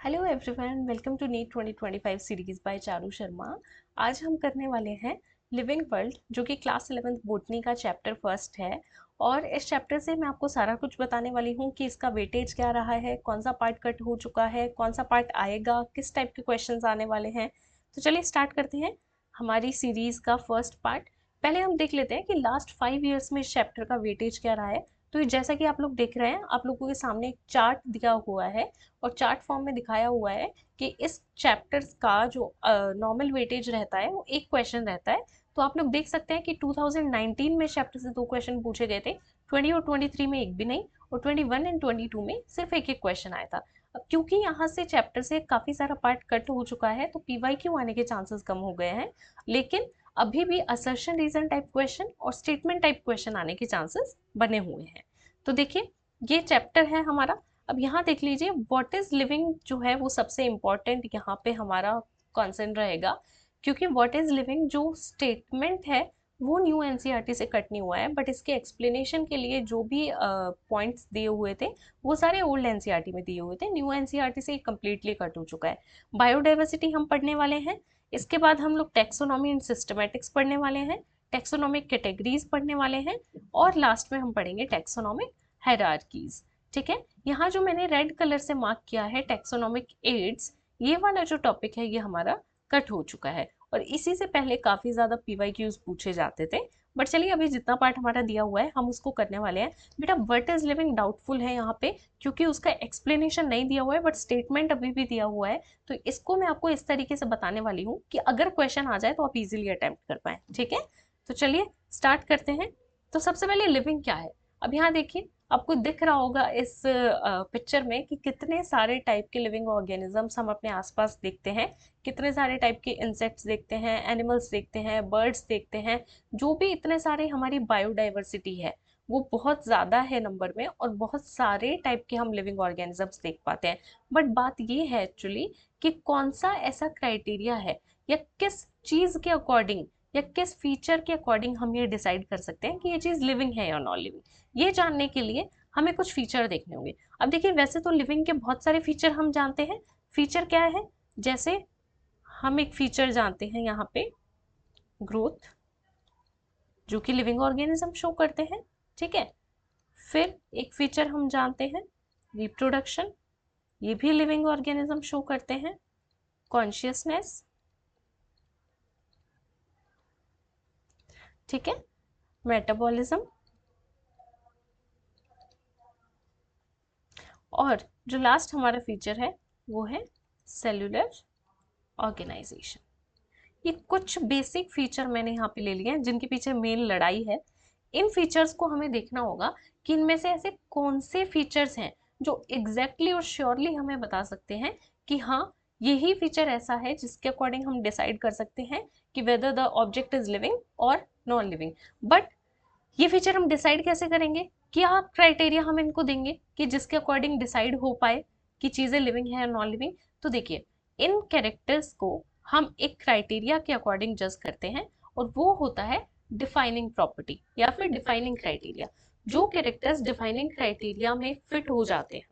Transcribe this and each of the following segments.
Hello everyone, welcome to NEET 2025 series by Charu Sharma. आज हम करने वाले हैं लिविंग वर्ल्ड, जो कि क्लास 11th बोटनी का चैप्टर फर्स्ट है। और इस चैप्टर से मैं आपको सारा कुछ बताने वाली हूँ कि इसका वेटेज क्या रहा है, कौन सा पार्ट कट हो चुका है, कौन सा पार्ट आएगा, किस टाइप के क्वेश्चंस आने वाले हैं। तो चलिए स्टार्ट करते हैं हमारी सीरीज का फर्स्ट पार्ट। पहले हम देख लेते हैं कि लास्ट 5 ईयर्स में इस चैप्टर का वेटेज क्या रहा है। तो जैसा कि आप लोग देख रहे हैं, आप लोगों के सामने एक चार्ट दिया हुआ है और चार्ट फॉर्म में दिखाया हुआ है कि इस चैप्टर्स का जो नॉर्मल वेटेज रहता है वो एक क्वेश्चन रहता है। तो आप लोग देख सकते हैं कि 2019 में चैप्टर से 2 क्वेश्चन पूछे गए थे, 20 और 23 में एक भी नहीं, और 21 एंड 22 में सिर्फ एक एक क्वेश्चन आया था। अब क्योंकि यहाँ से चैप्टर से काफी सारा पार्ट कट हो चुका है तो पीवाईक्यू आने के चांसेस कम हो गए हैं, लेकिन अभी भी असर्शन रीजन टाइप क्वेश्चन और स्टेटमेंट टाइप क्वेश्चन आने के चांसेस बने हुए हैं। तो देखिए, ये चैप्टर है हमारा। अब यहाँ देख लीजिए, व्हाट इज लिविंग जो है वो सबसे इम्पोर्टेंट यहाँ पे हमारा कॉन्सेप्ट रहेगा, क्योंकि व्हाट इज लिविंग जो स्टेटमेंट है वो न्यू एनसीईआरटी से कट नहीं हुआ है, बट इसके एक्सप्लेनेशन के लिए जो भी पॉइंट्स दिए हुए थे वो सारे ओल्ड एनसीईआरटी में दिए हुए थे, न्यू एनसीईआरटी से कम्प्लीटली कट हो चुका है। बायोडाइवर्सिटी हम पढ़ने वाले हैं, इसके बाद हम लोग टेक्सोनॉमी एंड सिस्टमेटिक्स पढ़ने वाले हैं, टेक्सोनॉमिक कैटेगरीज पढ़ने वाले हैं, और लास्ट में हम पढ़ेंगे टेक्सोनॉमिक हायरार्कीज। ठीक है, यहाँ जो मैंने रेड कलर से मार्क किया है टेक्सोनॉमिक एड्स, ये वाला जो टॉपिक है ये हमारा कट हो चुका है, और इसी से पहले काफी ज्यादा पीवाईक्यूज पूछे जाते थे। बट चलिए, अभी जितना पार्ट हमारा दिया हुआ है हम उसको करने वाले हैं। बेटा, व्हाट इज लिविंग डाउटफुल है यहाँ पे, क्योंकि उसका एक्सप्लेनेशन नहीं दिया हुआ है बट स्टेटमेंट अभी भी दिया हुआ है। तो इसको मैं आपको इस तरीके से बताने वाली हूँ कि अगर क्वेश्चन आ जाए तो आप इजिली अटेम्प्ट कर पाए। ठीक है, तो चलिए स्टार्ट करते हैं। तो सबसे पहले लिविंग क्या है। अब यहाँ देखिए, आपको दिख रहा होगा इस पिक्चर में कि कितने सारे टाइप के लिविंग ऑर्गेनिजम्स हम अपने आसपास देखते हैं, कितने सारे टाइप के इंसेक्ट्स देखते हैं, एनिमल्स देखते हैं, बर्ड्स देखते हैं। जो भी इतने सारे हमारी बायोडाइवर्सिटी है वो बहुत ज़्यादा है नंबर में, और बहुत सारे टाइप के हम लिविंग ऑर्गेनिजम्स देख पाते हैं। बट बात ये है एक्चुअली कि कौन सा ऐसा क्राइटेरिया है, या किस चीज़ के अकॉर्डिंग या किस फीचर के अकॉर्डिंग हम ये डिसाइड कर सकते हैं कि ये चीज़ लिविंग है या नॉन लिविंग। ये जानने के लिए हमें कुछ फीचर देखने होंगे। अब देखिए, वैसे तो लिविंग के बहुत सारे फीचर हम जानते हैं। फीचर क्या है, जैसे हम एक फीचर जानते हैं यहाँ पे ग्रोथ, जो कि लिविंग ऑर्गेनिज्म शो करते हैं। ठीक है, फिर एक फीचर हम जानते हैं रिप्रोडक्शन, ये भी लिविंग ऑर्गेनिज्म शो करते हैं। कॉन्शियसनेस, ठीक है, मेटाबॉलिज्म, और जो लास्ट हमारा फीचर है वो है सेल्यूलर ऑर्गेनाइजेशन। ये कुछ बेसिक फीचर मैंने यहाँ पे ले लिए हैं जिनके पीछे मेन लड़ाई है। इन फीचर्स को हमें देखना होगा कि इनमें से ऐसे कौन से फीचर्स हैं जो एग्जैक्टली और श्योरली हमें बता सकते हैं कि हाँ, यही फीचर ऐसा है जिसके अकॉर्डिंग हम डिसाइड कर सकते हैं कि whether the object is living और नॉन लिविंग। बट ये फीचर हम डिसाइड कैसे करेंगे, क्या क्राइटेरिया हम इनको देंगे कि जिसके अकॉर्डिंग डिसाइड हो पाए कि चीजें लिविंग है या नॉन लिविंग। तो देखिए, इन कैरेक्टर्स को हम एक क्राइटेरिया के अकॉर्डिंग जज करते हैं, और वो होता है डिफाइनिंग प्रॉपर्टी या फिर डिफाइनिंग क्राइटेरिया। जो कैरेक्टर्स डिफाइनिंग क्राइटेरिया में फिट हो जाते हैं,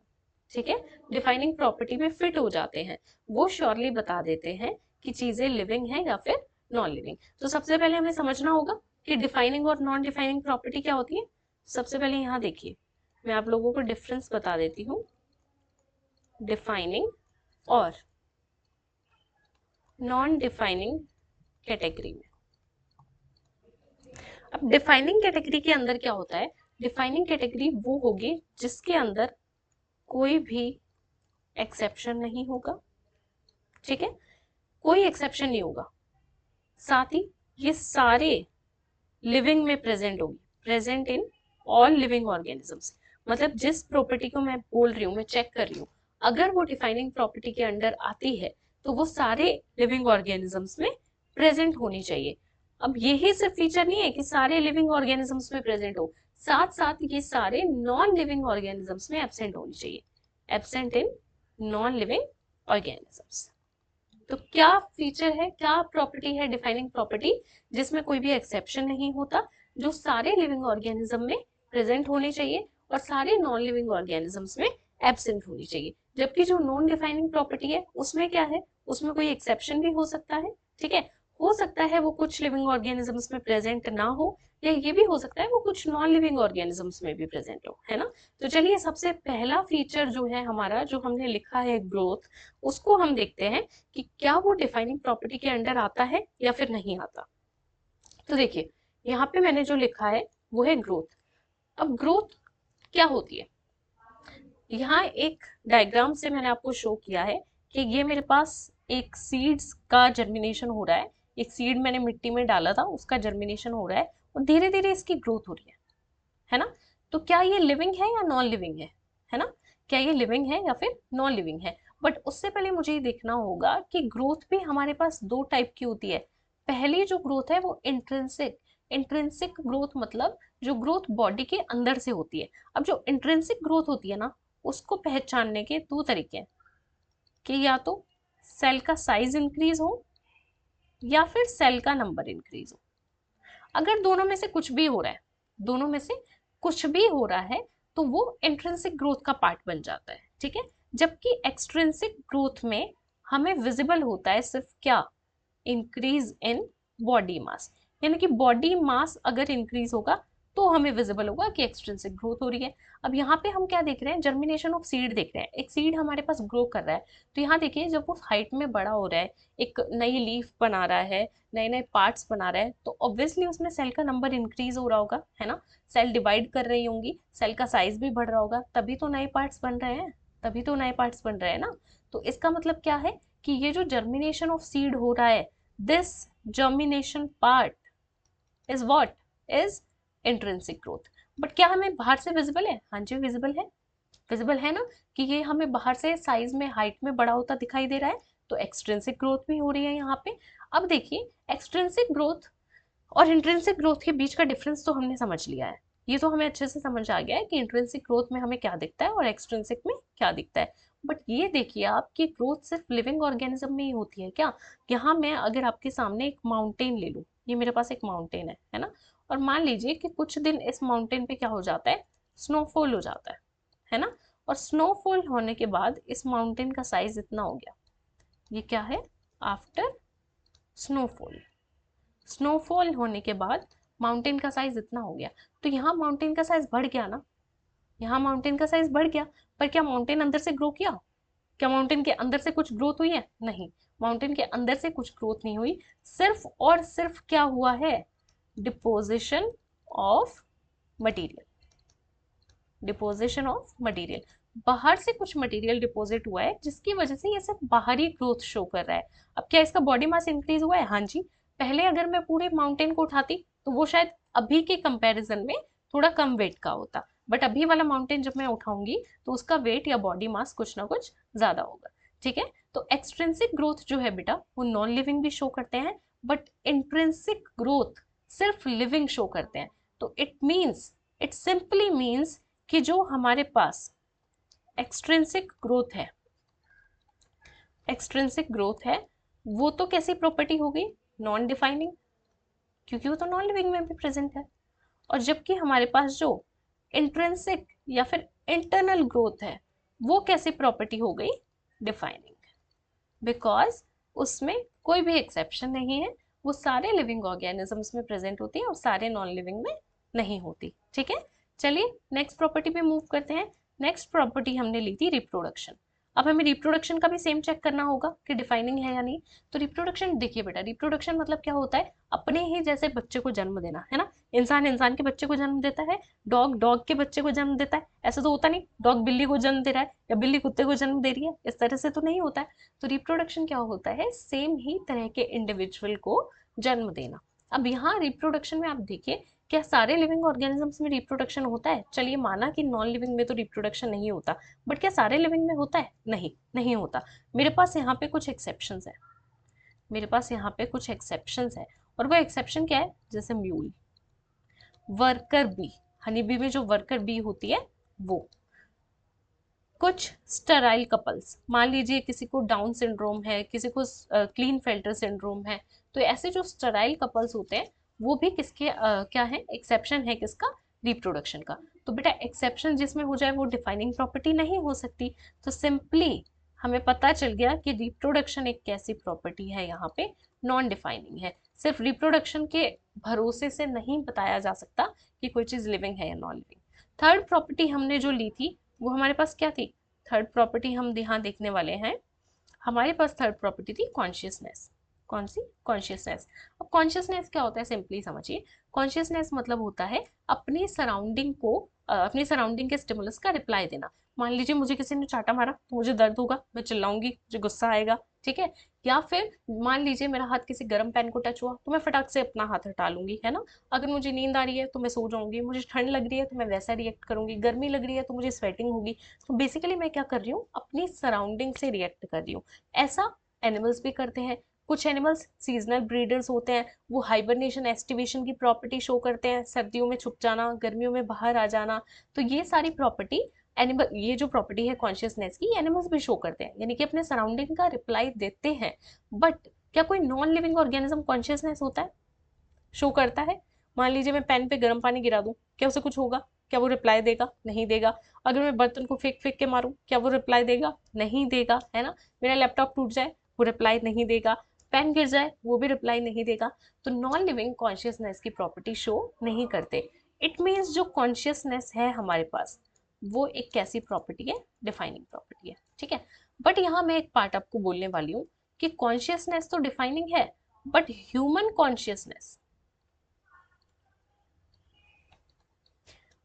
ठीक है, डिफाइनिंग प्रॉपर्टी में फिट हो जाते हैं, वो श्योरली बता देते हैं कि चीजें लिविंग है या फिर नॉन लिविंग। तो सबसे पहले हमें समझना होगा कि डिफाइनिंग और नॉन डिफाइनिंग प्रॉपर्टी क्या होती है। सबसे पहले यहाँ देखिए, मैं आप लोगों को डिफरेंस बता देती हूँ डिफाइनिंग और नॉन डिफाइनिंग कैटेगरी में। अब डिफाइनिंग कैटेगरी के अंदर क्या होता है, डिफाइनिंग कैटेगरी वो होगी जिसके अंदर कोई भी एक्सेप्शन नहीं होगा। ठीक है, कोई एक्सेप्शन नहीं होगा, साथ ही ये सारे लिविंग में प्रेजेंट होगी, present in all living organisms. मतलब जिस प्रॉपर्टी को मैं बोल रही हूँ, मैं चेक कर रही हूँ, अगर वो डिफाइनिंग प्रॉपर्टी के अंडर आती है तो वो सारे लिविंग ऑर्गेनिजम्स में प्रेजेंट होनी चाहिए। अब यही सिर्फ फीचर नहीं है कि सारे लिविंग ऑर्गेनिजम्स में प्रेजेंट हो, साथ साथ ये सारे नॉन लिविंग ऑर्गेनिजम्स में एब्सेंट होनी चाहिए, absent in non living organisms. तो क्या फीचर है, क्या प्रॉपर्टी है डिफाइनिंग प्रॉपर्टी, जिसमें कोई भी एक्सेप्शन नहीं होता, जो सारे लिविंग ऑर्गेनिज्म में प्रेजेंट होने चाहिए और सारे नॉन लिविंग ऑर्गेनिजम्स में एब्सेंट होनी चाहिए। जबकि जो नॉन डिफाइनिंग प्रॉपर्टी है उसमें क्या है, उसमें कोई एक्सेप्शन भी हो सकता है, ठीक है, हो सकता है वो कुछ लिविंग ऑर्गेनिजम्स में प्रेजेंट ना हो, या ये भी हो सकता है वो कुछ नॉन लिविंग ऑर्गेनिजम्स में भी प्रेजेंट हो, है ना। तो चलिए सबसे पहला फीचर जो है हमारा, जो हमने लिखा है ग्रोथ, उसको हम देखते हैं कि क्या वो डिफाइनिंग प्रॉपर्टी के अंडर आता है या फिर नहीं आता। तो देखिए यहाँ पे मैंने जो लिखा है वो है ग्रोथ। अब ग्रोथ क्या होती है, यहाँ एक डायग्राम से मैंने आपको शो किया है कि ये मेरे पास एक सीड्स का जर्मिनेशन हो रहा है, एक सीड मैंने मिट्टी में डाला था, उसका जर्मिनेशन हो रहा है और धीरे धीरे इसकी ग्रोथ हो रही है ना। तो क्या ये लिविंग है या नॉन लिविंग है ना, क्या ये लिविंग है या फिर नॉन लिविंग है। बट उससे पहले मुझे ये देखना होगा कि ग्रोथ भी हमारे पास दो टाइप की होती है। पहली जो ग्रोथ है वो इंट्रिंसिक, इंट्रिंसिक ग्रोथ मतलब जो ग्रोथ बॉडी के अंदर से होती है। अब जो इंट्रिंसिक ग्रोथ होती है ना, उसको पहचानने के दो तरीके हैं कि या तो सेल का साइज इंक्रीज हो या फिर सेल का नंबर इंक्रीज हो। अगर दोनों में से कुछ भी हो रहा है, दोनों में से कुछ भी हो रहा है, तो वो इंट्रिंसिक ग्रोथ का पार्ट बन जाता है, ठीक है। जबकि एक्सट्रिंसिक ग्रोथ में हमें विजिबल होता है सिर्फ क्या, इंक्रीज इन बॉडी मास, यानी कि बॉडी मास अगर इंक्रीज होगा तो हमें विजिबल होगा कि एक्सट्रिंसिक ग्रोथ हो रही है। अब यहाँ पे हम क्या देख रहे हैं, जर्मिनेशन ऑफ सीड देख रहे हैं। एक सीड हमारे पास ग्रो कर रहा है, तो यहाँ देखिए जब वो हाइट में बड़ा हो रहा है, एक नई लीफ बना रहा है, नए नए पार्ट्स बना रहा है, तो ऑब्वियसली उसमें सेल का नंबर इंक्रीज हो रहा होगा, है ना। सेल डिवाइड कर रही होंगी, सेल का साइज भी बढ़ रहा होगा, तभी तो नए पार्ट्स बन रहे हैं, तभी तो नए पार्ट्स बन रहे हैं ना। तो इसका मतलब क्या है कि ये जो जर्मिनेशन ऑफ सीड हो रहा है, this germination part is what is intrinsic growth। But क्या हमें बाहर से विजिबल है, हाँ जी विजिबल है, विजिबल है ना, कि ये हमें बाहर से साइज में हाइट में बड़ा होता दिखाई दे रहा है, तो एक्सट्रिंसिक ग्रोथ भी हो रही है यहाँ पे। अब देखिए एक्सट्रिंसिक ग्रोथ और इंट्रिंसिक ग्रोथ के बीच का डिफरेंस तो हमने समझ लिया है, ये तो हमें अच्छे से समझ आ गया है कि इंट्रिंसिक ग्रोथ में हमें क्या दिखता है और एक्सट्रिंसिक में क्या दिखता है। बट ये देखिए आप कि ग्रोथ सिर्फ लिविंग ऑर्गेनिज्म में ही होती है क्या। यहाँ मैं अगर आपके सामने एक माउंटेन ले लूँ, ये मेरे पास एक माउंटेन है ना, और मान लीजिए कि कुछ दिन इस माउंटेन पे क्या हो जाता है, स्नोफॉल हो जाता है ना, और स्नोफॉल होने के बाद इस माउंटेन का साइज इतना हो गया, ये क्या है, आफ्टर स्नोफॉल, स्नोफॉल होने के बाद माउंटेन का साइज इतना हो गया, तो यहाँ माउंटेन का साइज बढ़ गया ना, यहाँ माउंटेन का साइज बढ़ गया। पर क्या माउंटेन अंदर से ग्रो किया, क्या माउंटेन के अंदर से कुछ ग्रोथ हुई है, नहीं, माउंटेन के अंदर से कुछ ग्रोथ नहीं हुई, सिर्फ और सिर्फ क्या हुआ है, deposition of material, deposition of material, बाहर से कुछ मटेरियल डिपॉजिट हुआ है जिसकी वजह से ये सब बाहरी ग्रोथ शो कर रहा है। अब क्या इसका बॉडी मास इंक्रीज हुआ है, हाँ जी। पहले अगर मैं पूरे माउंटेन को उठाती तो वो शायद अभी के कंपैरिजन में थोड़ा कम वेट का होता, बट अभी वाला माउंटेन जब मैं उठाऊंगी तो उसका वेट या बॉडी मास कुछ ना कुछ ज्यादा होगा, ठीक है। तो एक्सट्रिंसिक ग्रोथ जो है बेटा वो नॉन लिविंग भी शो करते हैं, बट इंट्रिंसिक ग्रोथ सिर्फ लिविंग शो करते हैं। तो it means, it simply means कि जो हमारे पास एक्सट्रिंसिक ग्रोथ है, एक्सट्रिंसिक ग्रोथ है, वो तो कैसी प्रॉपर्टी हो गई, नॉन डिफाइनिंग, क्योंकि वो तो नॉन लिविंग में भी प्रेजेंट है। और जबकि हमारे पास जो इंट्रिंसिक या फिर इंटरनल ग्रोथ है, वो कैसी प्रॉपर्टी हो गई, डिफाइनिंग, बिकॉज उसमें कोई भी एक्सेप्शन नहीं है, वो सारे लिविंग ऑर्गेनिजम्स में प्रेजेंट होती है और सारे नॉन लिविंग में नहीं होती, ठीक है। चलिए नेक्स्ट प्रॉपर्टी पे मूव करते हैं। नेक्स्ट प्रॉपर्टी हमने ली थी रिप्रोडक्शन। अब हमें रिप्रोडक्शन का भी सेम चेक करना होगा कि डिफाइनिंग है या नहीं। तो रिप्रोडक्शन देखिए बेटा, रिप्रोडक्शन मतलब क्या होता है, अपने ही जैसे बच्चे को जन्म देना, है ना। इंसान इंसान के बच्चे को जन्म देता है, डॉग डॉग के बच्चे को जन्म देता है, ऐसा तो होता नहीं डॉग बिल्ली को जन्म दे रहा है या बिल्ली कुत्ते को जन्म दे रही है, इस तरह से तो नहीं होता है। तो रिप्रोडक्शन क्या होता है, सेम ही तरह के इंडिविजुअल को जन्म देना। अब यहाँ रिप्रोडक्शन में आप देखिए, क्या सारे लिविंग ऑर्गेनिजम्स में रिप्रोडक्शन होता है, चलिए माना कि नॉन लिविंग में तो रिप्रोडक्शन नहीं होता, बट क्या सारे लिविंग में होता है, नहीं, नहीं होता। मेरे पास यहाँ पे कुछ एक्सेप्शंस है, मेरे पास यहाँ पे कुछ एक्सेप्शंस है, और वो एक्सेप्शन क्या है, जैसे mule, worker bee, honey bee में जो वर्कर बी होती है वो, कुछ स्टेराइल कपल्स, मान लीजिए किसी को डाउन सिंड्रोम है, किसी को क्लीन फेल्टर सिंड्रोम है, तो ऐसे जो स्टेराइल कपल्स होते हैं वो भी किसके क्या है, एक्सेप्शन है किसका, रिप्रोडक्शन का। तो बेटा एक्सेप्शन जिसमें हो जाए वो डिफाइनिंग प्रॉपर्टी नहीं हो सकती। तो सिंपली हमें पता चल गया कि रिप्रोडक्शन एक कैसी प्रॉपर्टी है, यहाँ पे नॉन डिफाइनिंग है। सिर्फ रिप्रोडक्शन के भरोसे से नहीं बताया जा सकता कि कोई चीज लिविंग है या नॉन लिविंग। थर्ड प्रॉपर्टी हमने जो ली थी वो हमारे पास क्या थी? थर्ड प्रॉपर्टी हम यहाँ देखने वाले हैं, हमारे पास थर्ड प्रॉपर्टी थी कॉन्शियसनेस। कौन सी? कॉन्शियसनेस। अब कॉन्शियसनेस क्या होता है सिंपली समझिए। कॉन्शियसनेस मतलब होता है अपनी सराउंडिंग को अपनी सराउंडिंग के स्टिमुलस का रिप्लाई देना। मान लीजिए मुझे किसी ने चाटा मारा तो मुझे दर्द होगा, मैं चिल्लाऊंगी, मुझे गुस्सा आएगा, ठीक है। या फिर मान लीजिए मेरा हाथ किसी गर्म पैन को टच हुआ तो मैं फटाक से अपना हाथ हटा लूंगी, है ना। अगर मुझे नींद आ रही है तो मैं सो जाऊंगी, मुझे ठंड लग रही है तो मैं वैसा रिएक्ट करूंगी, गर्मी लग रही है तो मुझे स्वेटिंग होगी। तो बेसिकली मैं क्या कर रही हूँ, अपनी सराउंडिंग से रिएक्ट कर रही हूँ। ऐसा एनिमल्स भी करते हैं। कुछ एनिमल्स सीजनल ब्रीडर्स होते हैं, वो हाइबरनेशन एस्टिवेशन की प्रॉपर्टी शो करते हैं, सर्दियों में छुप जाना, गर्मियों में बाहर आ जाना। तो ये सारी प्रॉपर्टी एनिमल, ये जो प्रॉपर्टी है कॉन्शियसनेस की, एनिमल्स भी शो करते हैं, यानी कि अपने सराउंडिंग का रिप्लाई देते हैं। बट क्या कोई नॉन लिविंग ऑर्गेनिज्म कॉन्शियसनेस होता है, शो करता है? मान लीजिए मैं पेन पे गर्म पानी गिरा दूं, क्या उसे कुछ होगा? क्या वो रिप्लाई देगा? नहीं देगा। अगर मैं बर्तन को फेंक फेंक के मारूं, क्या वो रिप्लाई देगा? नहीं देगा, है ना। मेरा लैपटॉप टूट जाए, वो रिप्लाई नहीं देगा। पेन गिर जाए, वो भी रिप्लाई नहीं देगा। तो नॉन लिविंग कॉन्शियसनेस की प्रॉपर्टी शो नहीं करते। इट मीन्स जो कॉन्शियसनेस है हमारे पास, वो एक कैसी प्रॉपर्टी है? डिफाइनिंग प्रॉपर्टी है, ठीक है। बट यहाँ मैं एक पार्ट आपको बोलने वाली हूँ कि कॉन्शियसनेस तो डिफाइनिंग है, बट ह्यूमन कॉन्शियसनेस,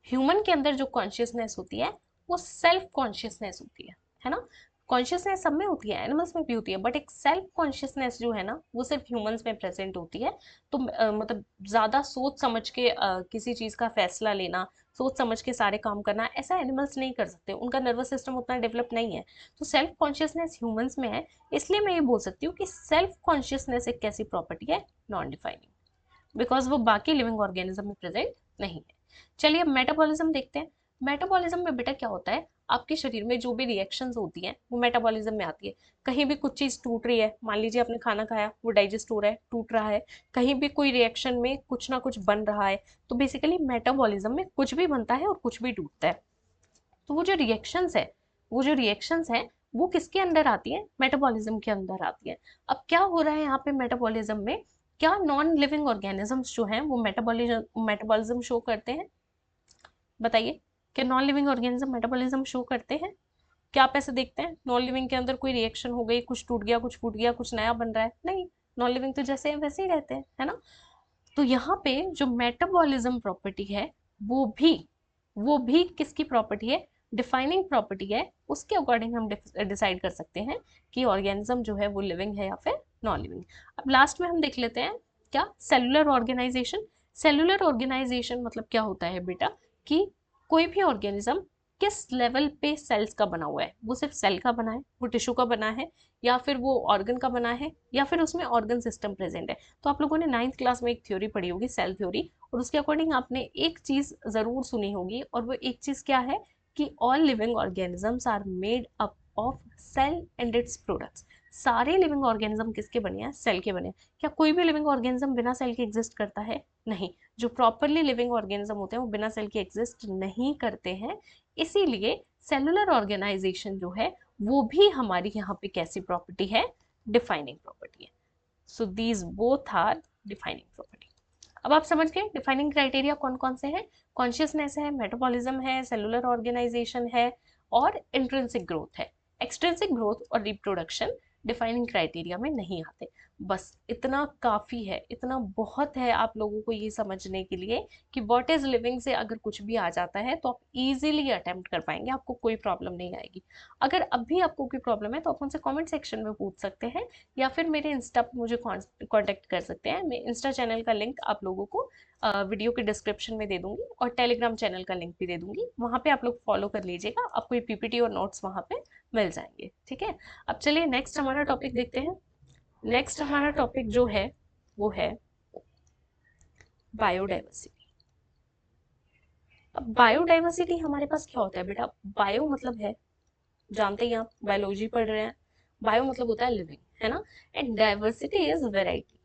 ह्यूमन के अंदर जो कॉन्शियसनेस होती है वो सेल्फ कॉन्शियसनेस होती है ना। कॉन्शियसनेस सब में होती है, एनिमल्स में भी होती है, बट एक सेल्फ कॉन्शियसनेस जो है ना वो सिर्फ ह्यूमंस में प्रेजेंट होती है। तो मतलब ज्यादा सोच समझ के किसी चीज का फैसला लेना, सोच समझ के सारे काम करना, ऐसा एनिमल्स नहीं कर सकते, उनका नर्वस सिस्टम उतना डेवलप नहीं है। तो सेल्फ कॉन्शियसनेस ह्यूमंस में है। इसलिए मैं ये बोल सकती हूँ कि सेल्फ कॉन्शियसनेस एक कैसी प्रॉपर्टी है? नॉन डिफाइनिंग, बिकॉज वो बाकी लिविंग ऑर्गेनिज्म में प्रेजेंट नहीं है। चलिए अब मेटाबॉलिज्म देखते हैं। मेटाबॉलिज्म में बेटा क्या होता है, आपके शरीर में जो भी रिएक्शंस होती हैं वो मेटाबॉलिज्म में आती है। कहीं भी कुछ चीज टूट रही है, मान लीजिए आपने खाना खाया, वो डाइजेस्ट हो रहा है, टूट रहा है, कहीं भी कोई रिएक्शन में कुछ ना कुछ बन रहा है। तो बेसिकली मेटाबॉलिज्म में कुछ भी बनता है और कुछ भी टूटता है। तो वो जो रिएक्शंस है वो किसके अंडर आती है? मेटाबॉलिज्म के अंदर आती है। अब क्या हो रहा है यहाँ पे मेटाबॉलिज्म में, क्या नॉन लिविंग ऑर्गेनिजम्स जो हैं वो मेटाबॉलिज्म शो करते हैं? बताइए, क्या non living organism metabolism show करते हैं? क्या आप ऐसे देखते हैं नॉन लिविंग के अंदर कोई रिएक्शन हो गई, कुछ टूट गया, कुछ फूट गया, कुछ नया बन रहा है? नहीं, नॉन लिविंग तो जैसे हैं वैसे ही रहते हैं, है ना। तो यहाँ पे जो मेटाबॉलिज्म प्रॉपर्टी है वो भी किसकी प्रॉपर्टी है? डिफाइनिंग प्रॉपर्टी है। उसके अकॉर्डिंग हम डिसाइड कर सकते हैं कि ऑर्गेनिज्म जो है वो लिविंग है या फिर नॉन लिविंग। अब लास्ट में हम देख लेते हैं क्या, सेलुलर ऑर्गेनाइजेशन। सेलुलर ऑर्गेनाइजेशन मतलब क्या होता है बेटा, कि कोई भी ऑर्गेनिज्म किस लेवल पे सेल्स का बना हुआ है, वो सिर्फ सेल का बना है, वो टिश्यू का बना है, या फिर वो ऑर्गन का बना है, या फिर उसमें ऑर्गन सिस्टम प्रेजेंट है। तो आप लोगों ने 9th क्लास में एक थ्योरी पढ़ी होगी, सेल थ्योरी, और उसके अकॉर्डिंग आपने एक चीज जरूर सुनी होगी, और वो एक चीज क्या है कि all living organisms are made up of cell and its products. सारे लिविंग ऑर्गेनिज्म किसके बने हैं? सेल के बने हैं। क्या कोई भी लिविंग ऑर्गेनिज्म बिना सेल के एग्जिस्ट करता है? नहीं। जो प्रॉपरली लिविंग ऑर्गेनिज्म होते हैं वो बिना सेल के एग्जिस्ट नहीं करते हैं। इसीलिए सेलुलर ऑर्गेनाइजेशन जो है वो भी हमारी यहाँ पे कैसी प्रॉपर्टी है? डिफाइनिंग प्रॉपर्टी है। So these both are defining property. अब आप समझ गए डिफाइनिंग क्राइटेरिया कौन कौन से हैं? कॉन्शियसनेस है, मेटाबॉलिज्म है, सेलुलर ऑर्गेनाइजेशन है, और इंट्रिंसिक ग्रोथ है। एक्सट्रिंसिक ग्रोथ और रिप्रोडक्शन डिफाइनिंग क्राइटेरिया में नहीं आते। बस इतना काफी है, इतना बहुत है आप लोगों को ये समझने के लिए कि व्हाट इज लिविंग से अगर कुछ भी आ जाता है तो आप इजीली अटेम्प्ट कर पाएंगे, आपको कोई प्रॉब्लम नहीं आएगी। अगर अब भी आपको कोई प्रॉब्लम है तो आप मुझसे कमेंट सेक्शन में पूछ सकते हैं, या फिर मेरे इंस्टा पर मुझे कांटेक्ट कर सकते हैं। मैं इंस्टा चैनल का लिंक आप लोगों को वीडियो के डिस्क्रिप्शन में दे दूंगी, और टेलीग्राम चैनल का लिंक भी दे दूंगी, वहां पे आप लोग फॉलो कर लीजिएगा, आपको ये पीपीटी और नोट्स वहां पे मिल जाएंगे, ठीक है। अब चलिए नेक्स्ट हमारा टॉपिक देखते हैं। नेक्स्ट हमारा टॉपिक जो है वो है बायोडाइवर्सिटी। अब बायोडाइवर्सिटी हमारे पास क्या होता है बेटा? बायो मतलब है, जानते ही आप बायोलॉजी पढ़ रहे हैं, बायो मतलब होता है लिविंग, है ना। And diversity is variety.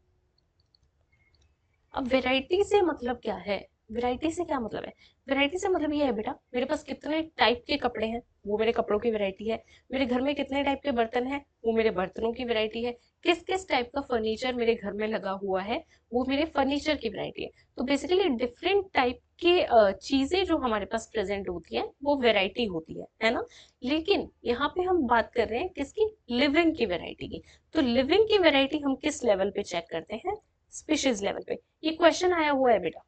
अब वेराइटी से मतलब क्या है? वेराइटी से क्या मतलब है? वैरायटी से मतलब ये है बेटा, मेरे पास कितने टाइप के कपड़े हैं वो मेरे कपड़ों की वैरायटी है, मेरे घर में कितने टाइप के बर्तन हैं वो मेरे बर्तनों की वैरायटी है, किस किस टाइप का फर्नीचर मेरे घर में लगा हुआ है वो मेरे फर्नीचर की वैरायटी है। तो बेसिकली डिफरेंट टाइप के चीजें जो हमारे पास प्रेजेंट होती है वो वैरायटी होती है ना। लेकिन यहाँ पे हम बात कर रहे हैं किसकी, लिविंग की वैरायटी की। तो लिविंग की वैरायटी हम किस लेवल पे चेक करते हैं, स्पीशीज लेवल पे। ये क्वेश्चन आया हुआ है बेटा,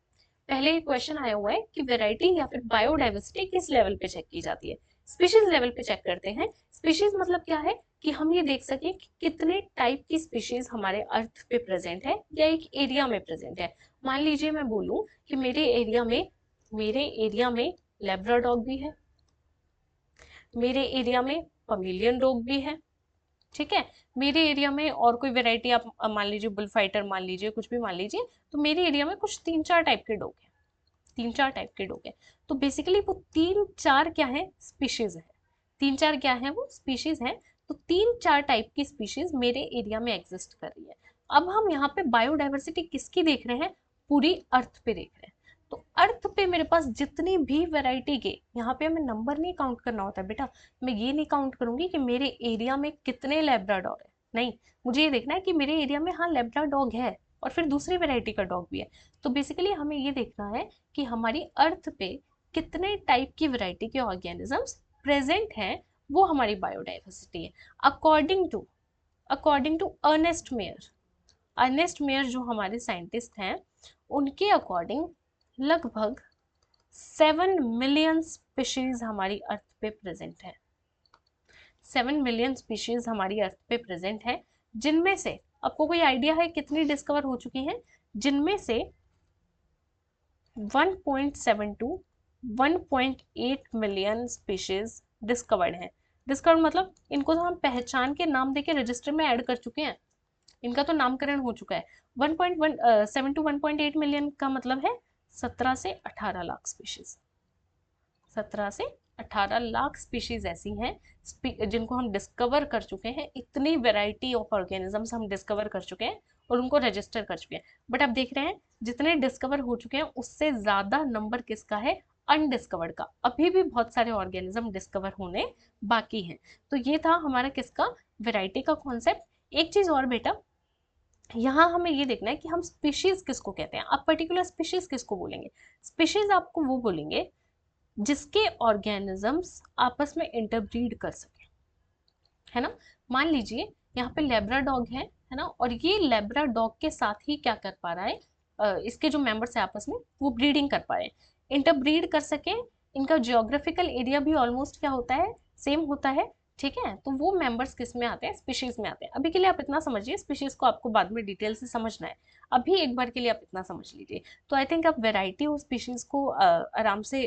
पहले ये क्वेश्चन आया हुआ है कि वैरायटी या फिर बायोडाइवर्सिटी किस लेवल पे चेक की जाती है, स्पीशीज लेवल पे चेक करते हैं। स्पीशीज मतलब क्या है कि हम ये देख सके कि कितने टाइप की स्पीशीज हमारे अर्थ पे प्रेजेंट है या एक एरिया में प्रेजेंट है। मान लीजिए मैं बोलूं कि मेरे एरिया में लेब्राडॉग भी है, मेरे एरिया में पमेलियन डॉग भी है, ठीक है। मेरे एरिया में और कोई वैरायटी आप मान लीजिए बुल फाइटर मान लीजिए, कुछ भी मान लीजिए। तो मेरे एरिया में कुछ 3-4 टाइप के डॉग हैं, 3-4 टाइप के डॉग हैं। तो बेसिकली वो 3-4 क्या है, स्पीशीज है। 3-4 क्या है, वो स्पीशीज है। तो 3-4 टाइप की स्पीशीज मेरे एरिया में एग्जिस्ट कर रही है। अब हम यहाँ पे बायोडाइवर्सिटी किसकी देख रहे हैं, पूरी अर्थ पे देख रहे हैं। तो अर्थ पे मेरे पास जितनी भी वैरायटी के, यहाँ पे हमें नंबर नहीं काउंट करना होता है बेटा। मैं ये नहीं काउंट करूंगी कि मेरे एरिया में कितने लेब्राडोर है, नहीं। मुझे ये देखना है कि मेरे एरिया में हाँ लेब्राडॉग है और फिर दूसरी वैरायटी का डॉग भी है। तो बेसिकली हमें ये देखना है कि हमारी अर्थ पे कितने टाइप की वैरायटी के ऑर्गेनिजम्स प्रेजेंट हैं, वो हमारी बायोडाइवर्सिटी है। अकॉर्डिंग टू अर्नेस्ट मेयर जो हमारे साइंटिस्ट हैं, उनके अकॉर्डिंग लगभग 7 मिलियन स्पीशीज हमारी अर्थ पे प्रेजेंट है। 7 मिलियन स्पीशीज हमारी अर्थ पे प्रेजेंट है, जिनमें से आपको कोई आइडिया है कितनी डिस्कवर हो चुकी हैं, जिनमें से 1.7 टू 1.8 मिलियन स्पीशीज डिस्कवर्ड हैं। डिस्कवर्ड मतलब इनको तो हम पहचान के नाम देके रजिस्टर में ऐड कर चुके हैं, इनका तो नामकरण हो चुका है। 1.7 टू 1.8 मिलियन का मतलब है 17 से 18 लाख स्पीशीज। 17 से 18 लाख स्पीशीज ऐसी हैं जिनको हम डिस्कवर कर चुके हैं। इतनी वैरायटी ऑफ ऑर्गेनिजम्स हम डिस्कवर कर चुके हैं और उनको रजिस्टर कर चुके हैं। बट आप देख रहे हैं जितने डिस्कवर हो चुके हैं उससे ज्यादा नंबर किसका है, अनडिस्कवर्ड का। अभी भी बहुत सारे ऑर्गेनिज्म डिस्कवर होने बाकी हैं। तो ये था हमारा किसका, वैरायटी का कॉन्सेप्ट। एक चीज और बेटा, यहाँ हमें ये देखना है कि हम स्पीशीज किसको कहते हैं। आप पर्टिकुलर स्पीशीज किसको बोलेंगे, स्पीशीज आपको वो बोलेंगे जिसके ऑर्गेनिजम्स आपस में इंटरब्रीड कर सके, है ना। मान लीजिए यहाँ पे लेब्रा डॉग है ना, और ये लेब्रा डॉग के साथ ही क्या कर पा रहा है, इसके जो मेंबर्स है आपस में वो ब्रीडिंग कर पा रहे हैं, इंटरब्रीड कर सके। इनका जियोग्राफिकल एरिया भी ऑलमोस्ट क्या होता है, सेम होता है, ठीक है। तो वो मेंबर्स किस में आते हैं, स्पीशीज में आते हैं। अभी के लिए आप इतना समझिए, स्पीशीज को आपको बाद में डिटेल से समझना है, अभी एक बार के लिए आप इतना समझ लीजिए। तो आई थिंक आप वेराइटी ऑफ स्पीशीज को आराम से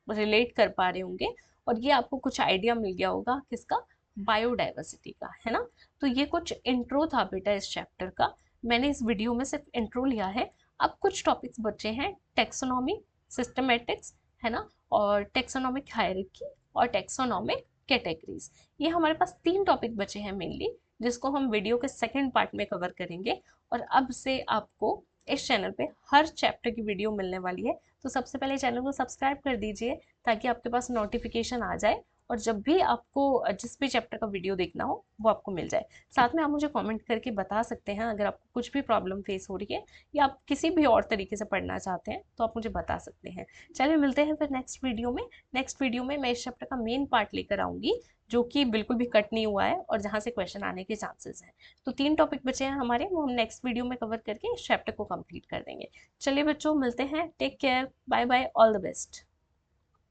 रिलेट कर पा रहे होंगे, और ये आपको कुछ आइडिया मिल गया होगा किसका, बायोडाइवर्सिटी का, है ना। तो ये कुछ इंट्रो था बेटा इस चैप्टर का, मैंने इस वीडियो में सिर्फ इंट्रो लिया है। अब कुछ टॉपिक्स बचे हैं, टेक्सोनॉमी, सिस्टमेटिक्स, है ना, और टेक्सोनॉमिक हायरार्की और टेक्सोनॉमिक कैटेगरीज। ये हमारे पास 3 टॉपिक बचे हैं मेनली, जिसको हम वीडियो के सेकंड पार्ट में कवर करेंगे। और अब से आपको इस चैनल पे हर चैप्टर की वीडियो मिलने वाली है। तो सबसे पहले चैनल को सब्सक्राइब कर दीजिए ताकि आपके पास नोटिफिकेशन आ जाए, और जब भी आपको जिस भी चैप्टर का वीडियो देखना हो वो आपको मिल जाए। साथ में आप मुझे कमेंट करके बता सकते हैं अगर आपको कुछ भी प्रॉब्लम फेस हो रही है या आप किसी भी और तरीके से पढ़ना चाहते हैं तो आप मुझे बता सकते हैं। चलिए मिलते हैं फिर नेक्स्ट वीडियो में। नेक्स्ट वीडियो में मैं इस चैप्टर का मेन पार्ट लेकर आऊंगी, जो कि बिल्कुल भी कट नहीं हुआ है और जहाँ से क्वेश्चन आने के चांसेस हैं। तो 3 टॉपिक बचे हैं हमारे, वो हम नेक्स्ट वीडियो में कवर करके इस चैप्टर को कंप्लीट कर देंगे। चलिए बच्चों मिलते हैं, take care, bye bye, all the best.